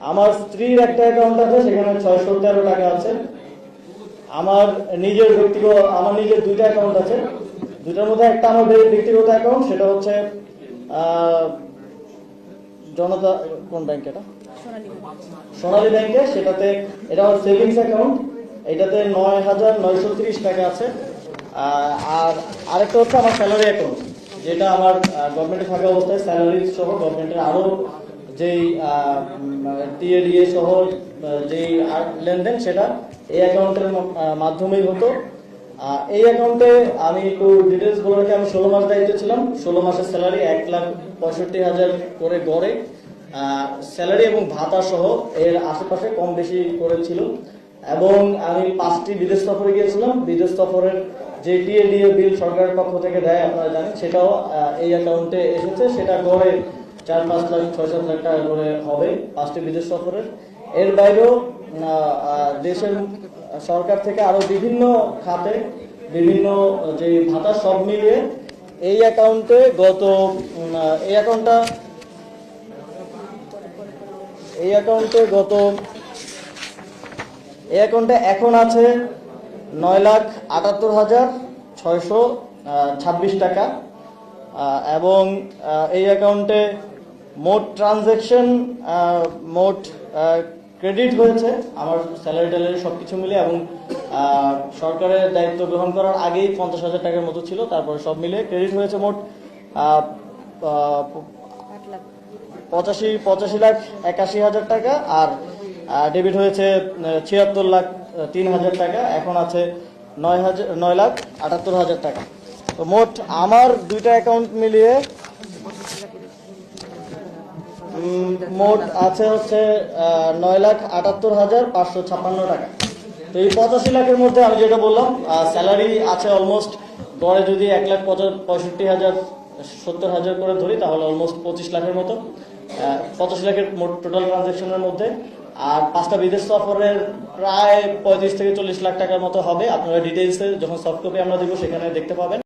আমার স্ত্রীর একটা অ্যাকাউন্ট আছে, সেখানে 613 টাকা আছে। আমার নিজের দুইটা অ্যাকাউন্ট আছে। দুটার মধ্যে একটা আমার ব্যক্তিগত অ্যাকাউন্ট, সেটা হচ্ছে জনতা কোন ব্যাংক, এটা সোনালী ব্যাংকে। সেটাতে এটা আমার সেভিংস অ্যাকাউন্ট, এটাতে 9,930 টাকা আছে। আর আরেকটা হচ্ছে আমার স্যালারি অ্যাকাউন্ট, যেটা আমার গভর্নমেন্টে থাকা অবস্থায় স্যালারি সহ গভর্নমেন্টের আরো যেই টিএডিএ সহ যেই লেনদেন, সেটা এই অ্যাকাউন্টের মাধ্যমেই হতো। এই অ্যাকাউন্টে আমি একটু ডিটেলস বলে রাখি। আমি 16 মাস দায়িত্ব ছিলাম। 16 মাসের স্যালারি 1,65,000 করে গড়ে স্যালারি এবং ভাতা সহ এর আশেপাশে কম বেশি করেছিল। এবং আমি 5টি বিদেশ সফরে গিয়েছিলাম। বিদেশ সফরের যে টিএডিএ বিল সরকারের পক্ষ থেকে দেয়, আপনারা জানেন, সেটাও এই অ্যাকাউন্টে এসেছে। সেটা গড়ে 4-5 লাখ 6-7 লাখ টাকা করে হবে 5টি বিদেশ সফরের। এর বাইরেও দেশের সরকার থেকে আরো বিভিন্ন খাতে বিভিন্ন যে ভাতা, সব মিলিয়ে এই অ্যাকাউন্টে এখন আছে 9,78,626 টাকা। এবং এই অ্যাকাউন্টে মোট ট্রানজ্যাকশন, মোট ক্রেডিট হয়েছে আমার স্যালারি ট্যালারি সবকিছু মিলে, এবং সরকারের দায়িত্ব গ্রহণ করার আগেই 50,000 টাকার মতো ছিল। তারপরে সব মিলে ক্রেডিট হয়েছে মোট 85,81,000 টাকা। আর ডেবিট হয়েছে 76,03,000 টাকা। এখন আছে 9,78,000 টাকা। তো মোট আমার দুইটা অ্যাকাউন্ট মিলিয়ে মোট আছে হচ্ছে 9,78,556 টাকা। তো এই 85 লাখের মধ্যে আমি যেটা বললাম, স্যালারি আছে অলমোস্ট গড়ে যদি 1,65,000 70,000 করে ধরি, তাহলে অলমোস্ট 25 লাখের মতো, 85 লাখের মোট টোটাল ট্রানজাকশনের মধ্যে। আর 5টা বিদেশ সফরের প্রায় 35 থেকে 40 লাখ টাকার মতো হবে। আপনারা ডিটেইলসে যখন সফট কপি আমরা দিব সেখানে দেখতে পাবেন।